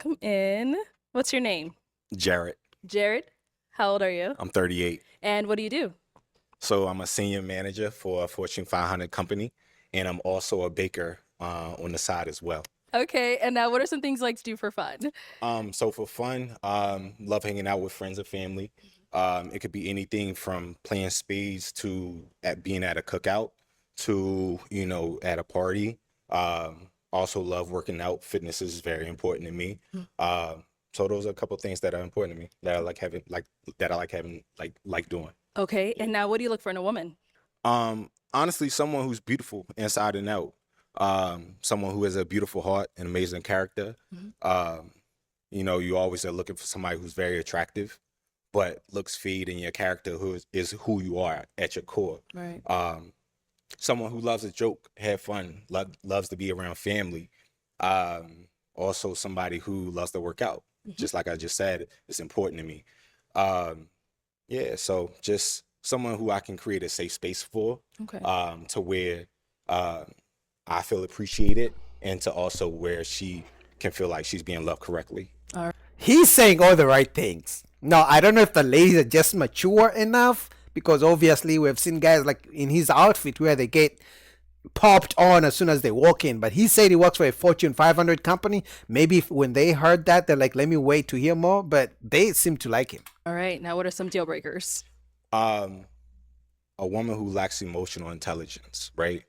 welcome in. What's your name? Jared. Jared. How old are you? I'm 38. And what do you do? So I'm a senior manager for a Fortune 500 company, and I'm also a baker on the side as well. Okay, and now what are some things you like to do for fun? So for fun, love hanging out with friends and family. It could be anything from playing spades to being at a cookout to, at a party. Also love working out. Fitness is very important to me. So those are a couple of things that are important to me that I like having, like doing. Okay, and now what do you look for in a woman? Honestly, someone who's beautiful inside and out. Someone who has a beautiful heart and amazing character. You always are looking for somebody who's very attractive, but looks feed in your character is who you are at your core. Right. Someone who loves a joke, have fun, loves to be around family. Also somebody who loves to work out. Just like I just said, it's important to me. So just someone who I can create a safe space for, Okay. to where I feel appreciated, and to also where she can feel like she's being loved correctly. He's saying all the right things. Now, I don't know if the ladies are just mature enough, because obviously we've seen guys like in his outfit where they get popped on as soon as they walk in. But he said he works for a Fortune 500 company. Maybe when they heard that, they're like, let me wait to hear more. But they seem to like him. All right, now what are some deal breakers? A woman who lacks emotional intelligence, right?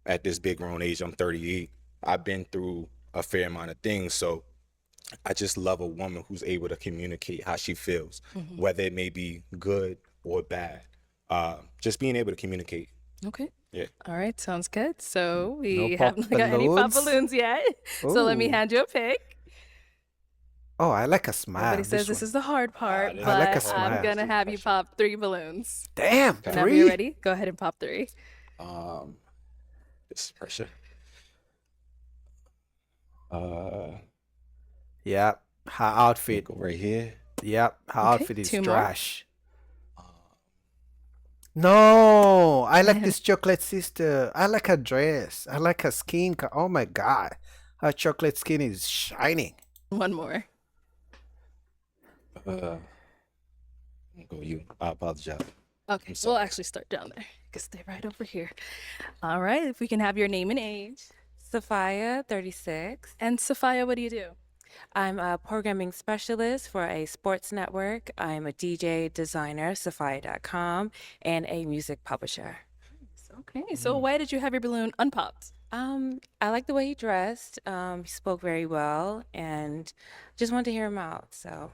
At this big grown age, I'm 38. I've been through a fair amount of things, so I just love a woman who's able to communicate how she feels, whether it may be good or bad. Just being able to communicate. Okay. Yeah. All right, sounds good. So we No pop haven't got any pop balloons? balloons yet. So let me Ooh. hand you a pick. Oh, I like a smile. Everybody says this one. is the hard part, I but like a I'm smile. gonna have you pop 3 balloons. Damn, Whenever 3? you're ready, go ahead and pop 3. This is pressure. Yep. Her outfit. Go right here. Yep. Her Okay, outfit is 2 more. trash. No, I like this chocolate sister. I like her dress. I like her skin. Oh my God. Her chocolate skin is shining. 1 more. Go you. I apologize. Okay, we'll actually start down there. You can stay right over here. All right, if we can have your name and age. Sophia, 36. And Sophia, what do you do? I'm a programming specialist for a sports network. I'm a DJ, designer, Sophia.com, and a music publisher. Okay, so why did you have your balloon unpopped? I like the way he dressed. He spoke very well, and just wanted to hear him out. So,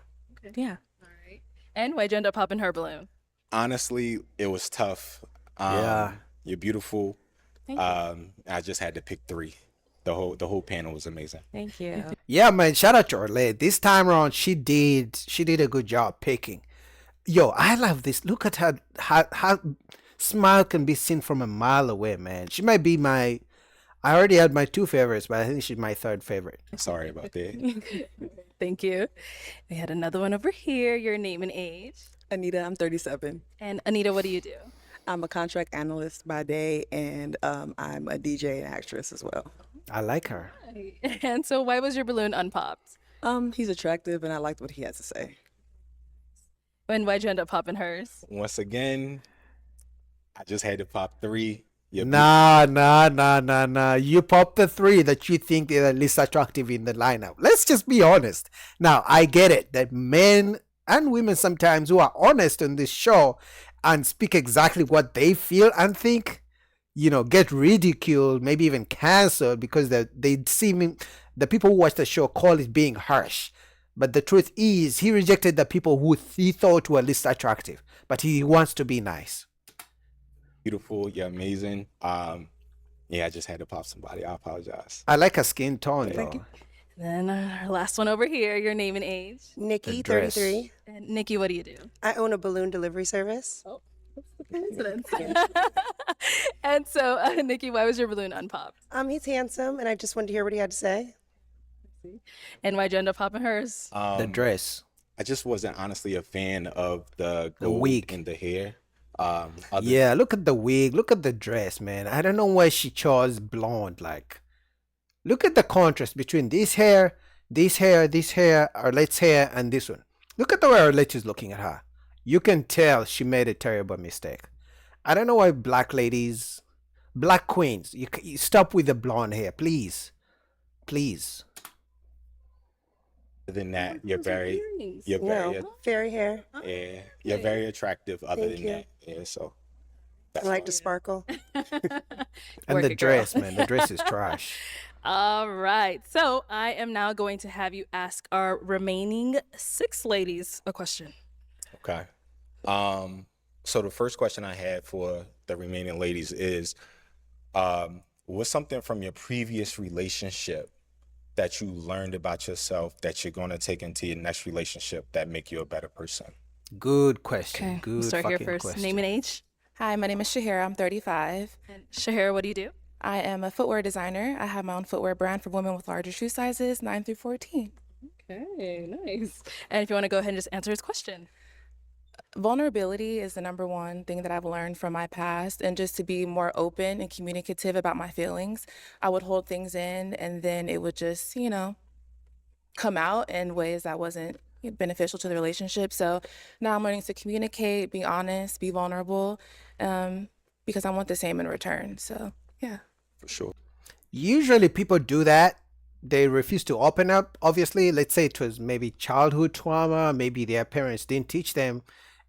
yeah. All right. And why'd you end up popping her balloon? Honestly, it was tough. Yeah. You're beautiful. Thank you. I just had to pick 3. The whole panel was amazing. Thank you. Yeah, man. Shout out to Orlette. This time around, she did a good job picking. Yo, I love this. Look at her. Her smile can be seen from a mile away, man. She might be my. I already had my 2 favorites, but I think she's my 3rd favorite. Sorry about that. Thank you. We had another one over here. Your name and age. Anita, I'm 37. And Anita, what do you do? I'm a contract analyst by day, and I'm a DJ and actress as well. I like her. And so why was your balloon unpopped? He's attractive, and I liked what he had to say. And why'd you end up popping hers? Once again, I just had to pop 3. You're Nah. You pop the 3 that you think are the least attractive in the lineup. Let's just be honest. Now, I get it that men and women sometimes who are honest on this show and speak exactly what they feel and think, get ridiculed, maybe even canceled because they seem, the people who watch the show call it being harsh. But the truth is, he rejected the people who he thought were least attractive, but he wants to be nice. beautiful. You're amazing. I just had to pop somebody. I apologize. I like her skin tone, Thank though. you. Then our last one over here. Your name and age. Nikki, dress. 33. And Nikki, what do you do? I own a balloon delivery service. Coincidence. And so, Nikki, why was your balloon unpopped? He's handsome, and I just wanted to hear what he had to say. And why'd you end up popping hers? The dress. I just wasn't honestly a fan of the gold wig. in the hair. Yeah, look at the wig. Look at the dress, man. I don't know why she chose blonde. Like, look at the contrast between this hair this hair, Arlette's hair, and this one. Look at the way Arlette is looking at her. You can tell she made a terrible mistake. I don't know why black ladies, black queens, you stop with the blonde hair, please. Please. Other than that, you're very, Earrings. you're very, No, fairy hair. yeah, you're very attractive. Other Thank than you. that, yeah. So I that's like fine. to sparkle. And Work the it, girl. dress, man, the dress is trash. All right. So I am now going to have you ask our remaining 6 ladies a question. Okay. So the first question I had for the remaining ladies is, what's something from your previous relationship that you learned about yourself that you're going to take into your next relationship that make you a better person? Good question. Okay. Good We'll start here fucking first. question. Name and age. Hi, my name is Shahira. I'm 35. And Shahira, what do you do? I am a footwear designer. I have my own footwear brand for women with larger shoe sizes, 9 through 14. Okay, nice. And if you want to go ahead and just answer his question. Vulnerability is the number one thing that I've learned from my past, and just to be more open and communicative about my feelings. I would hold things in, and then it would just, come out in ways that wasn't beneficial to the relationship. So now I'm learning to communicate, be honest, be vulnerable, because I want the same in return. So, yeah. For sure. Usually people do that. They refuse to open up. Obviously, let's say it was maybe childhood trauma, maybe their parents didn't teach them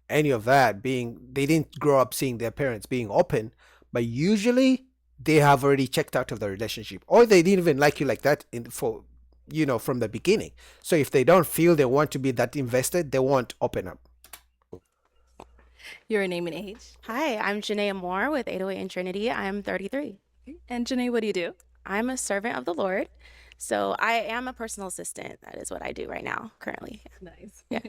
any of that, they didn't grow up seeing their parents being open, but usually they have already checked out of the relationship, or they didn't even like you like that from the beginning. So if they don't feel they want to be that invested, they won't open up. Your name and age. Hi, I'm Janaea Moore with 808 and Trinity. I'm 33. And Janae, what do you do? I'm a servant of the Lord. So I am a personal assistant. That is what I do right now, currently. Nice. Yeah.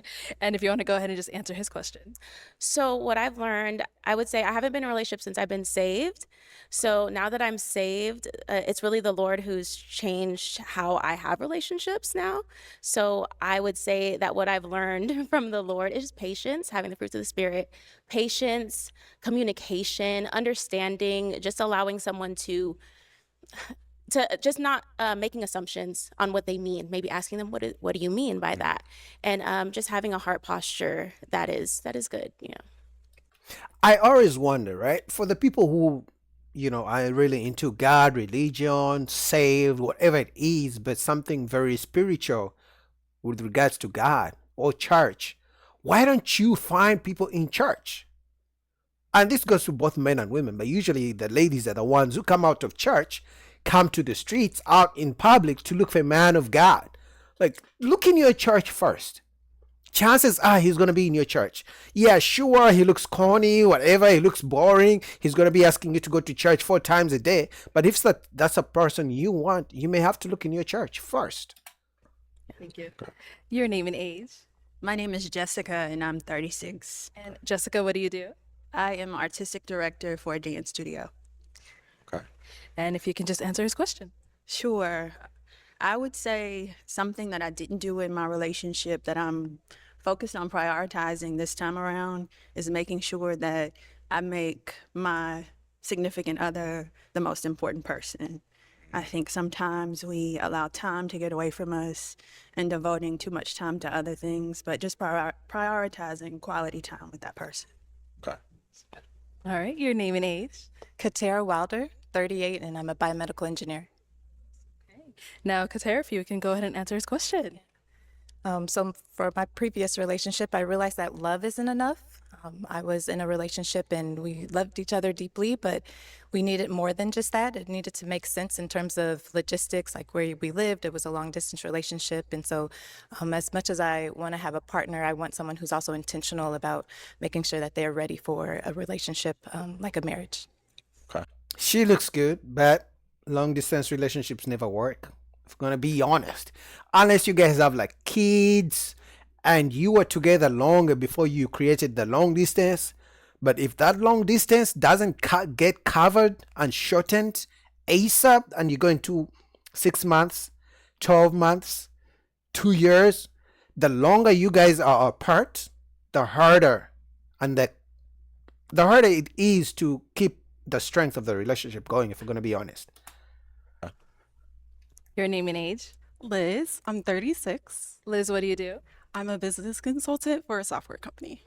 And if you want to go ahead and just answer his question. So what I've learned, I would say I haven't been in a relationship since I've been saved. So now that I'm saved, it's really the Lord who's changed how I have relationships now. So I would say that what I've learned from the Lord is patience, having the fruits of the Spirit, patience, communication, understanding, just allowing someone to just not making assumptions on what they mean, maybe asking them, what do you mean by that? And just having a heart posture that is good, I always wonder, right? For the people who, are really into God, religion, saved, whatever it is, but something very spiritual with regards to God or church, why don't you find people in church? And this goes to both men and women, but usually the ladies are the ones who come out of church, come to the streets, out in public to look for a man of God. Like, look in your church first. Chances are he's going to be in your church. Yeah, sure, he looks corny, whatever, he looks boring. He's going to be asking you to go to church 4 times a day. But if that's a person you want, you may have to look in your church first. Thank you. Your name and age. My name is Jessica and I'm 36. And Jessica, what do you do? I am artistic director for a dance studio. Okay. And if you can just answer his question. Sure. I would say something that I didn't do in my relationship that I'm focused on prioritizing this time around is making sure that I make my significant other the most important person. I think sometimes we allow time to get away from us and devoting too much time to other things, but just prioritizing quality time with that person. Okay. All right. Your name and age. Katera Wilder, 38, and I'm a biomedical engineer. Now, Katera, if you can go ahead and answer his question. So for my previous relationship, I realized that love isn't enough. I was in a relationship and we loved each other deeply, but we needed more than just that. It needed to make sense in terms of logistics, like where we lived. It was a long distance relationship. And so as much as I want to have a partner, I want someone who's also intentional about making sure that they're ready for a relationship, like a marriage. Okay. She looks good, but long distance relationships never work. If I'm gonna be honest, unless you guys have like kids and you were together longer before you created the long distance. But if that long distance doesn't get covered and shortened ASAP, and you go into 6 months, 12 months, 2 years, the longer you guys are apart, the harder it is to keep the strength of the relationship going, if we're going to be honest. Your name and age. Liz. I'm 36. Liz, what do you do? I'm a business consultant for a software company.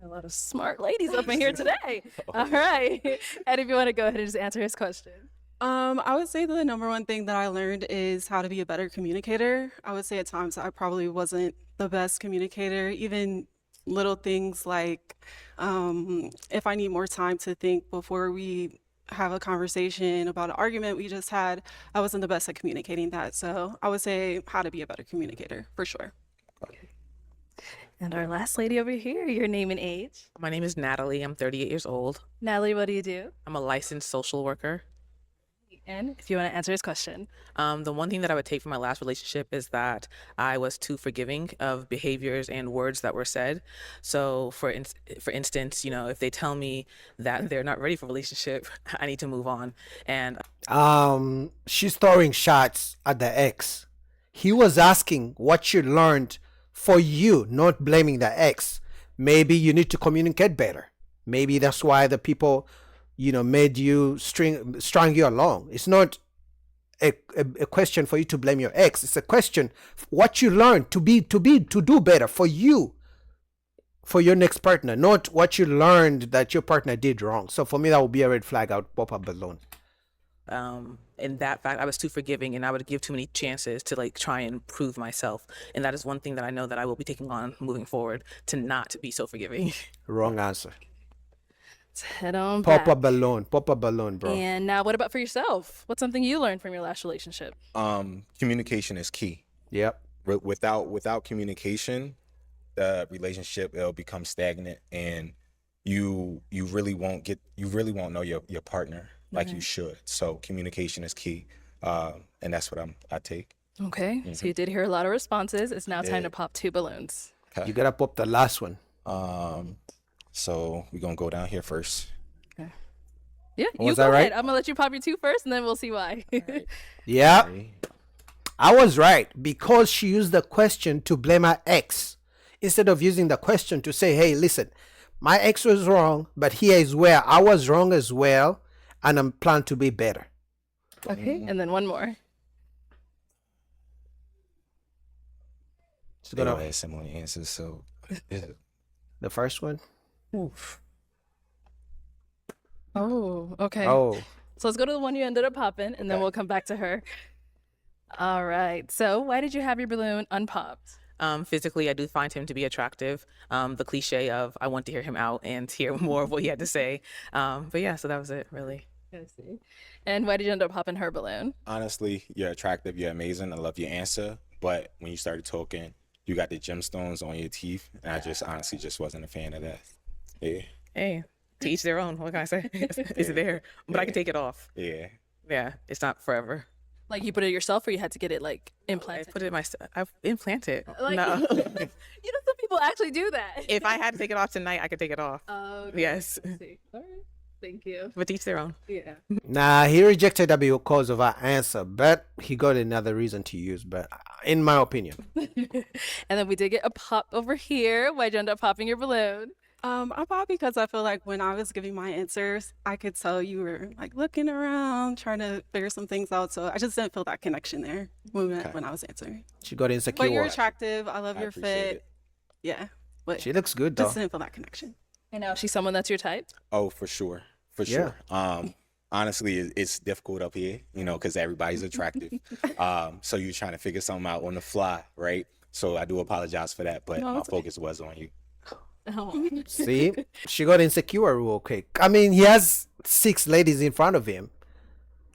A lot of smart ladies up in here today. All right. And if you want to go ahead and just answer his question. I would say the number one thing that I learned is how to be a better communicator. I would say at times I probably wasn't the best communicator, even little things like if I need more time to think before we have a conversation about an argument we just had, I wasn't the best at communicating that. So I would say how to be a better communicator for sure. And our last lady over here, your name and age. My name is Natalie. I'm 38 years old. Natalie, what do you do? I'm a licensed social worker. And if you want to answer his question. The one thing that I would take from my last relationship is that I was too forgiving of behaviors and words that were said. So for instance, you know, if they tell me that they're not ready for a relationship, I need to move on. And she's throwing shots at the ex. He was asking what you learned for you, not blaming the ex. Maybe you need to communicate better. Maybe that's why the people, you know, made you strung you along. It's not a question for you to blame your ex. It's a question what you learned to do better for you, for your next partner, not what you learned that your partner did wrong. So for me, that would be a red flag. I would pop a balloon. in that fact, I was too forgiving and I would give too many chances to like try and prove myself. And that is one thing that I know that I will be taking on moving forward, to not be so forgiving. Wrong answer. Let's head on Pop back. Pop a balloon, bro. And now, what about for yourself? What's something you learned from your last relationship? Communication is key. Yep. Without communication, the relationship will become stagnant, and you really won't know your partner like you should. So communication is key, and that's what I take. Okay, so you did hear a lot of responses. It's now time Yeah. to pop 2 balloons. Okay. You gotta pop the last one. So we're gonna go down here first. Yeah, you Was go that right? ahead. I'm gonna let you pop your 2 first, and then we'll see why. Yeah. I was right, because she used the question to blame her ex instead of using the question to say, hey, listen, my ex was wrong, but here is where I was wrong as well, and I'm planning to be better. Okay, and then one more. She's They all gonna had similar answers, so yeah. the first one. Oh, okay. Oh, So let's go to the one you ended up popping, and then we'll come back to her. All right. So why did you have your balloon unpopped? Physically, I do find him to be attractive. The cliche of I want to hear him out and hear more of what he had to say. But yeah, so that was it, really. I see. And why did you end up popping her balloon? Honestly, you're attractive, you're amazing. I love your answer, but when you started talking, you got the gemstones on your teeth, and I just honestly just wasn't a fan of that. Yeah, Hey, to each their own. What can I say? It's there, but I can take it off. yeah. Yeah, it's not forever. Like you put it yourself, or you had to get it like I implanted? put it in my. I implant it. Like, No. you know, some people actually do that. If I had to take it off tonight, I could take it off. Okay. Yes. I see. All right. Thank you. But each their own. Yeah. nah, he rejected her because of her answer, but he got another reason to use. But in my opinion, And then we did get a pop over here. Why'd you end up popping your balloon? I bought because I feel like when I was giving my answers, I could tell you were like looking around, trying to figure some things out. So I just didn't feel that connection there when I was answering. she got insecure. But you're attractive. I love I your appreciate fit. it. Yeah. But She looks good though. just didn't feel that connection. And now she's someone that's your type. Oh, for sure, for Yeah. sure. Honestly, it's difficult up here, because everybody's attractive. So you're trying to figure something out on the fly, right? So I do apologize for that, but No, my it's okay. focus was on you. Oh. See, she got insecure real quick. I mean, he has 6 ladies in front of him.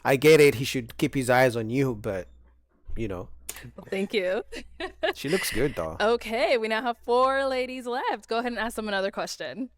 I get it. He should keep his eyes on you, but Thank you. she looks good though. Okay, we now have 4 ladies left. Go ahead and ask them another question.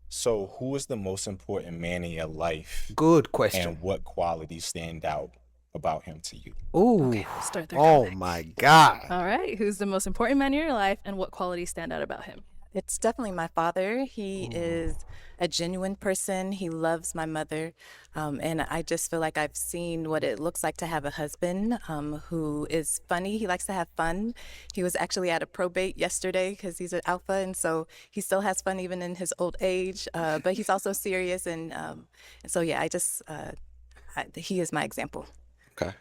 So who is the most important man in your life, Good question. and what qualities stand out about him to you? Ooh. We'll start there. Oh my God. All right. Who's the most important man in your life, and what qualities stand out about him? It's definitely my father. He is a genuine person. He loves my mother. And I just feel like I've seen what it looks like to have a husband who is funny. He likes to have fun. He was actually at a probate yesterday because he's an alpha. And so he still has fun even in his old age. But he's also serious. And so, yeah, he is my example. Okay.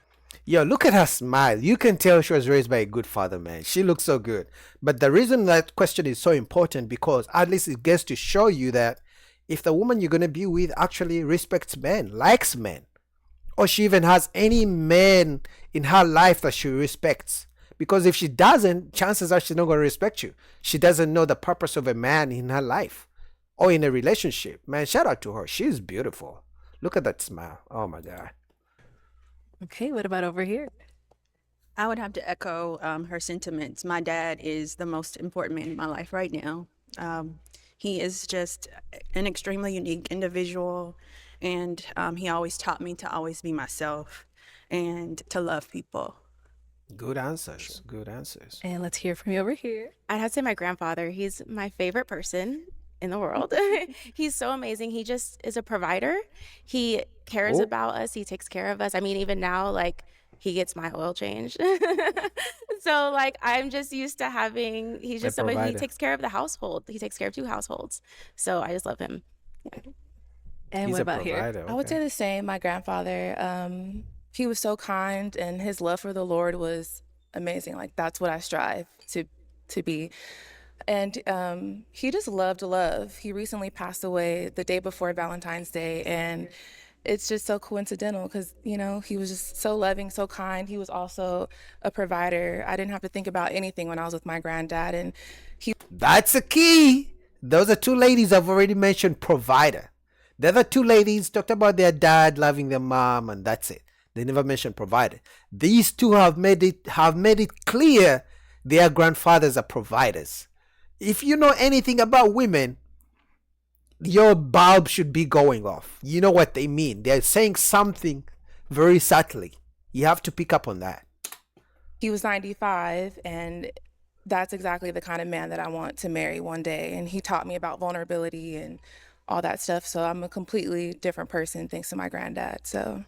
Yo, look at her smile. You can tell she was raised by a good father, man. She looks so good. But the reason that question is so important, because at least it gets to show you that if the woman you're going to be with actually respects men, likes men, or she even has any man in her life that she respects. Because if she doesn't, chances are she's not going to respect you. She doesn't know the purpose of a man in her life or in a relationship. Man, shout out to her. She's beautiful. Look at that smile. Oh my God. Okay, what about over here? I would have to echo her sentiments. My dad is the most important man in my life right now. He is just an extremely unique individual, and he always taught me to always be myself and to love people. Good answers. Good answers. And let's hear from you over here. I'd have to say my grandfather. He's my favorite person in the world. He's so amazing. He just is a provider. He cares Oh. about us. He takes care of us. I mean, even now, like, he gets my oil changed. So, like, I'm just used to having, he's just somebody, he provider. takes care of the household. He takes care of 2 households. So I just love him. And He's what a about here? provider. I would Okay. say the same. My grandfather, he was so kind, and his love for the Lord was amazing. Like, that's what I strive to be. And he just loved love. He recently passed away the day before Valentine's Day, and it's just so coincidental because, you know, he was just so loving, so kind. He was also a provider. I didn't have to think about anything when I was with my granddad, and he That's a key. Those are 2 ladies I've already mentioned, provider. The other 2 ladies talked about their dad loving their mom, and that's it. They never mentioned provider. These 2 have made it clear their grandfathers are providers. If you know anything about women, your bulb should be going off. You know what they mean. They're saying something very subtly. You have to pick up on that. he was 95, and that's exactly the kind of man that I want to marry one day. And he taught me about vulnerability and all that stuff. So I'm a completely different person thanks to my granddad. So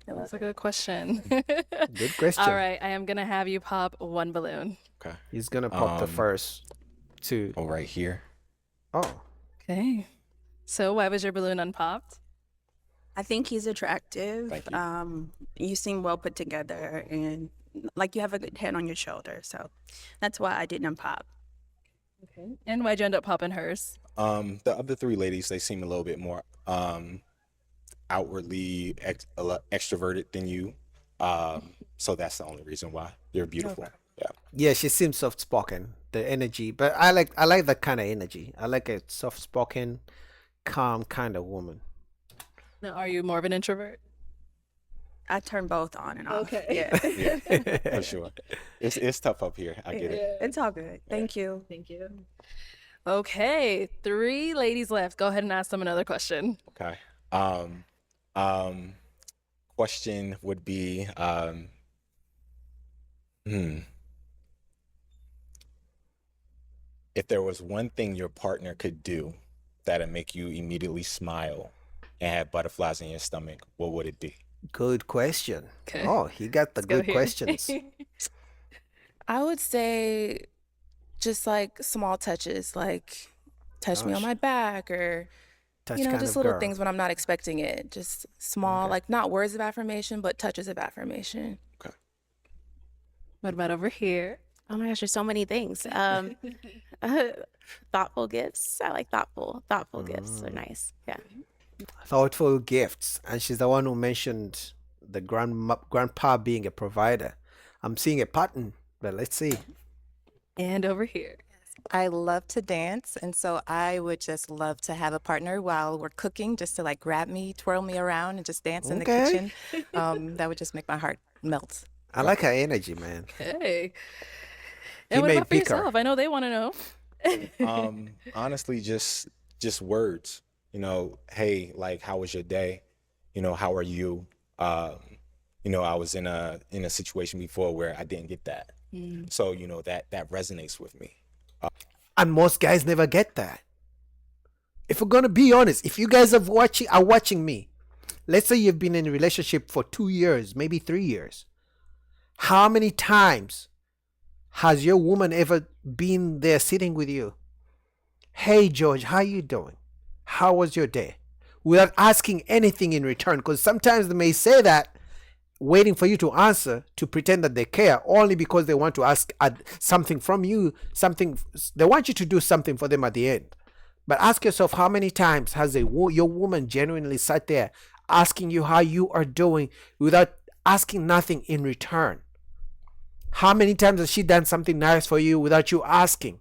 That's a good question. Good question. All right, I am going to have you pop 1 balloon. Okay. He's going to pop the first 2. Oh, right here. Oh. Okay. So why was your balloon unpopped? I think he's attractive. Thank you. You seem well put together, and like you have a good head on your shoulder. So that's why I didn't pop. Okay. And why'd you end up popping hers? The other 3 ladies, they seem a little bit more outwardly extroverted than you. So that's the only reason why. You're beautiful. Yeah. Yeah, she seems soft spoken. The energy, but I like that kind of energy. I like a soft spoken, calm kind of woman. Now, are you more of an introvert? I turn both on and off. Okay. Yeah. Yeah, for sure. It's tough up here. I get it. It's all good. Thank you. Thank you. Okay, 3 ladies left. Go ahead and ask them another question. Okay. Question would be, if there was one thing your partner could do that'd make you immediately smile and have butterflies in your stomach, what would it be? Good question. Okay. Oh, he got the Let's go good here. questions. I would say just like small touches, like touch me on Gosh. my back, or Touch you know, kind just of little girl. things when I'm not expecting it. Just small, like not words of affirmation, but touches of affirmation. What about over here? Oh my gosh, there's so many things. Thoughtful gifts. I like thoughtful gifts are nice. Yeah. Thoughtful gifts, and she's the one who mentioned the grandpa being a provider. I'm seeing a pattern, but let's see. And over here. I love to dance, and so I would just love to have a partner while we're cooking, just to like grab me, twirl me around, and just dance in the Okay. kitchen. That would just make my heart melt. I like her energy, man. Hey. He And what may about for pick her. yourself? I know they want to know. Honestly, just words. You know, hey, like, how was your day? You know, how are you? You know, I was in a situation before where I didn't get that. So, you know, that resonates with me. And most guys never get that. If we're gonna be honest, if you guys are watching me, let's say you've been in a relationship for 2 years, maybe 3 years. How many times has your woman ever been there sitting with you? Hey George, how you doing? How was your day? Without asking anything in return, because sometimes they may say that waiting for you to answer to pretend that they care only because they want to ask something from you, something they want you to do something for them at the end. But ask yourself, how many times has your woman genuinely sat there asking you how you are doing without asking nothing in return? How many times has she done something nice for you without you asking?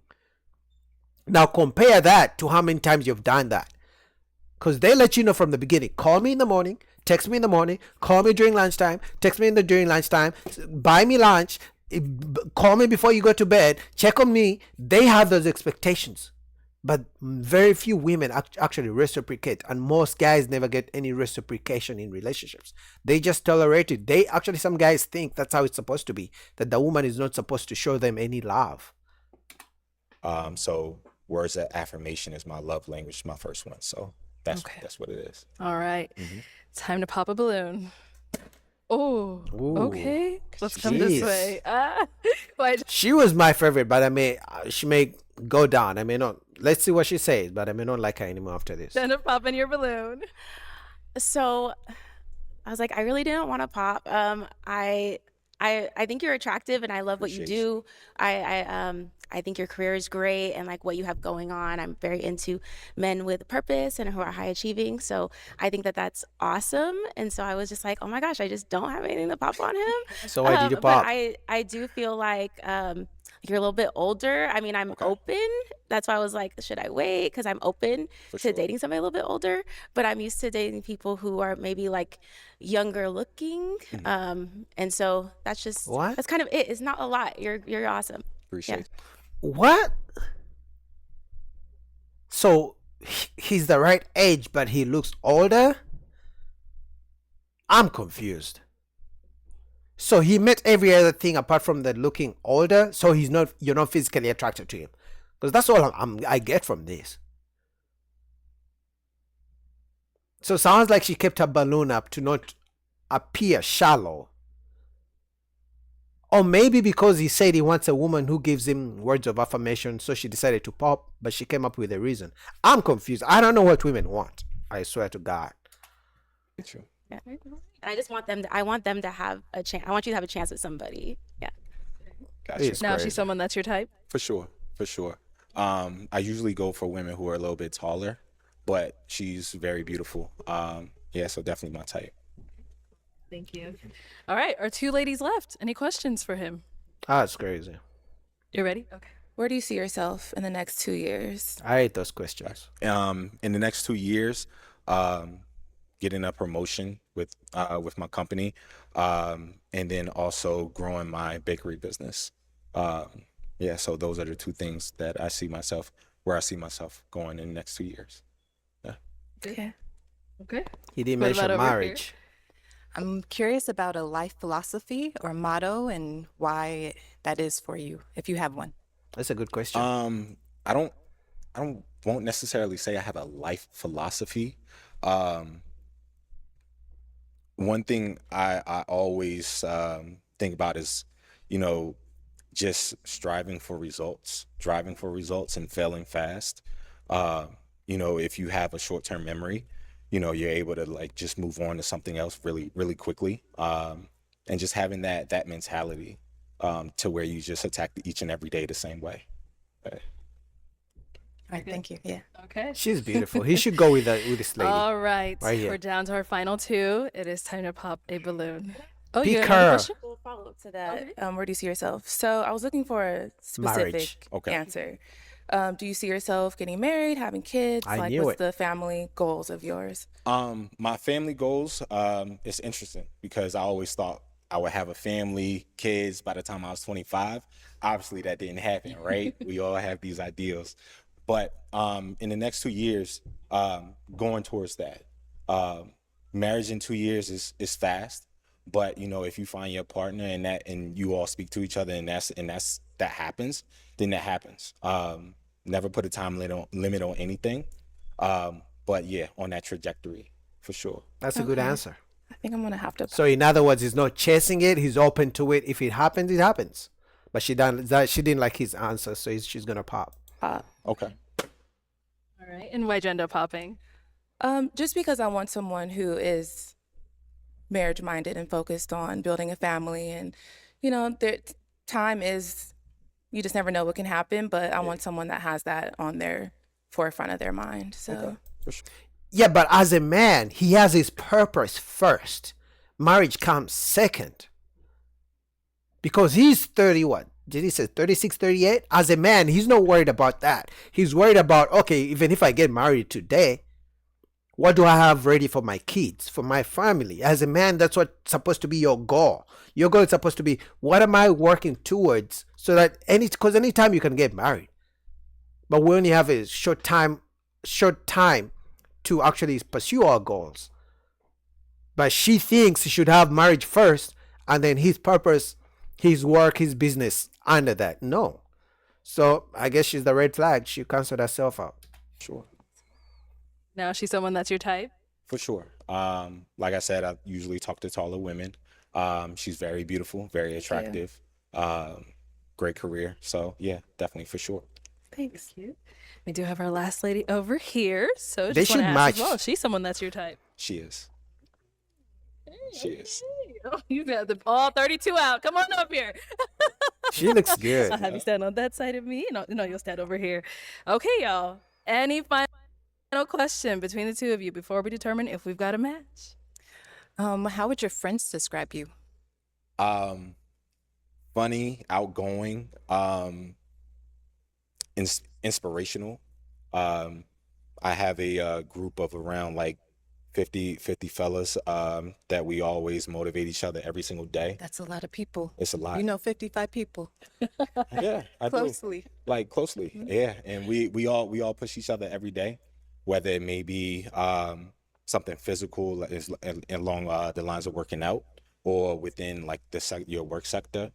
Now compare that to how many times you've done that. Because they let you know from the beginning. Call me in the morning, text me in the morning, call me during lunchtime, text me during lunchtime, buy me lunch, call me before you go to bed, check on me. They have those expectations. But very few women actually reciprocate, and most guys never get any reciprocation in relationships. They just tolerate it. Some guys think that's how it's supposed to be, that the woman is not supposed to show them any love. So words of affirmation is my love language, my first one. So that's what it is. All right. Time to pop a balloon. Oh, okay. Let's come this way. She was my favorite, but she may go down. I may not. Let's see what she says, but I may not like her anymore after this. Time to pop in your balloon. So I was like, I really didn't want to pop. I think you're attractive and I love what you do. I think your career is great and like what you have going on. I'm very into men with purpose and who are high achieving. So I think that that's awesome. And so I was just like, oh my gosh, I just don't have anything to pop on him. So why did you pop? But I do feel like you're a little bit older. I mean, I'm open. That's why I was like, should I wait? Because I'm open to dating somebody a little bit older. But I'm used to dating people who are maybe like younger looking. And so that's just that's kind of it. It's not a lot. You're awesome. Appreciate it. What? So he's the right age, but he looks older? I'm confused. So he met every other thing apart from the looking older. So you're not physically attracted to him, because that's all I get from this. So sounds like she kept her balloon up to not appear shallow. Or maybe because he said he wants a woman who gives him words of affirmation, so she decided to pop, but she came up with a reason. I'm confused. I don't know what women want. I swear to God. True. Yeah. And I just want them to have a chance. I want you to have a chance with somebody. Yeah. Gotcha. Now she's someone that's your type? For sure. I usually go for women who are a little bit taller, but she's very beautiful. So definitely my type. Thank you. All right, our two ladies left. Any questions for him? That's crazy. You ready? Okay. Where do you see yourself in the next 2 years? I hate those questions. In the next 2 years, getting a promotion with my company, and then also growing my bakery business. So those are the two things that I see myself going in the next 2 years. Yeah. Okay. He didn't What mention about over here? marriage. I'm curious about a life philosophy or motto and why that is for you, if you have one. That's a good question. I won't necessarily say I have a life philosophy. One thing I always think about is, just striving for results and failing fast. If you have a short-term memory, you're able to like just move on to something else really, really quickly. And just having that mentality to where you just attack each and every day the same way. All right, thank you. Yeah. Okay. She's beautiful. He should go with this lady. All right. Right here. We're down to our final two. It is time to pop a balloon. Oh, Pick you have another her. question? We'll follow up to that. Where do you see yourself? So I was looking for a specific Marriage. Okay. answer. Do you see yourself getting married, having kids? I like, knew what's it. the family goals of yours? My family goals, it's interesting because I always thought I would have a family, kids by the time I was 25. Obviously that didn't happen, right? We all have these ideals. But in the next 2 years, going towards that. Marriage in 2 years is fast. But if you find your partner and you all speak to each other and that happens, then that happens. Never put a time limit on anything. But yeah, on that trajectory for sure. That's a good answer. I think I'm gonna have to. So in other words, he's not chasing it. He's open to it. If it happens, it happens. But she didn't like his answer, so she's gonna pop. Okay. All right. And why gender popping? Just because I want someone who is marriage minded and focused on building a family. And, time is, you just never know what can happen, but I want someone that has that on their forefront of their mind. So. Okay, for sure. Yeah, but as a man, he has his purpose first. Marriage comes second. Because he's 30, what? Did he say 36, 38? As a man, he's not worried about that. He's worried about, okay, even if I get married today, what do I have ready for my kids, for my family? As a man, that's what's supposed to be your goal. Your goal is supposed to be, what am I working towards? So that because anytime you can get married. But we only have a short time to actually pursue our goals. But she thinks he should have marriage first, and then his purpose, his work, his business under that. No. So I guess she's the red flag. She canceled herself out. Sure. Now she's someone that's your type? For sure. Like I said, I usually talk to taller women. She's very beautiful, very attractive, great career. So yeah, definitely for sure. Thanks. We do have our last lady over here. So They just want to should ask as match. well. She's someone that's your type. She is. She is. Oh, you got all 32 out. Come on up here. She looks good. I'll have you stand on that side of me. No, you'll stand over here. Okay, y'all. Any final question between the two of you before we determine if we've got a match? How would your friends describe you? Funny, outgoing, inspirational. I have a group of around like 50 fellas that we always motivate each other every single day. That's a lot of people. It's a lot. You know 55 people. Yeah, I do. Closely. Like closely. Yeah, and we all push each other every day, whether it may be something physical like along the lines of working out, or within like your work sector.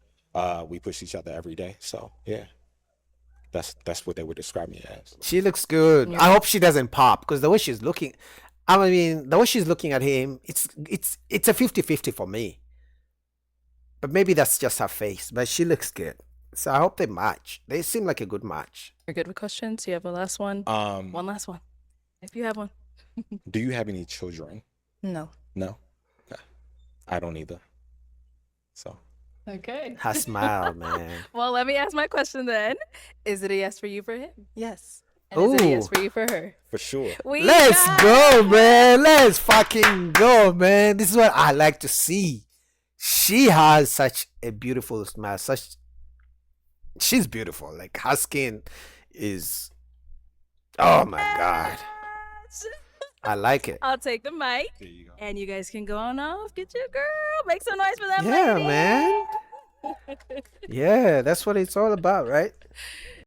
We push each other every day. So yeah, that's what they would describe me as. She looks good. I hope she doesn't pop, because the way she's looking, the way she's looking at him, it's a 50-50 for me. But maybe that's just her face, but she looks good. So I hope they match. They seem like a good match. You're good with questions? You have a last one? One last one. If you have one. Do you have any children? No. No? Okay. I don't either. So. Okay. Her smile, man. Well, let me ask my question then. Is it a yes for you for him? Yes. And is it a yes Ooh. for you for her? For sure. Let's go, man. Let's fucking go, man. This is what I like to see. She has such a beautiful smile. She's beautiful. Like, her skin is, oh my God. I like it. I'll take the mic. There you go. And you guys can go on off. Get your girl. Make some noise for that Yeah, lady. man. Yeah, that's what it's all about, right?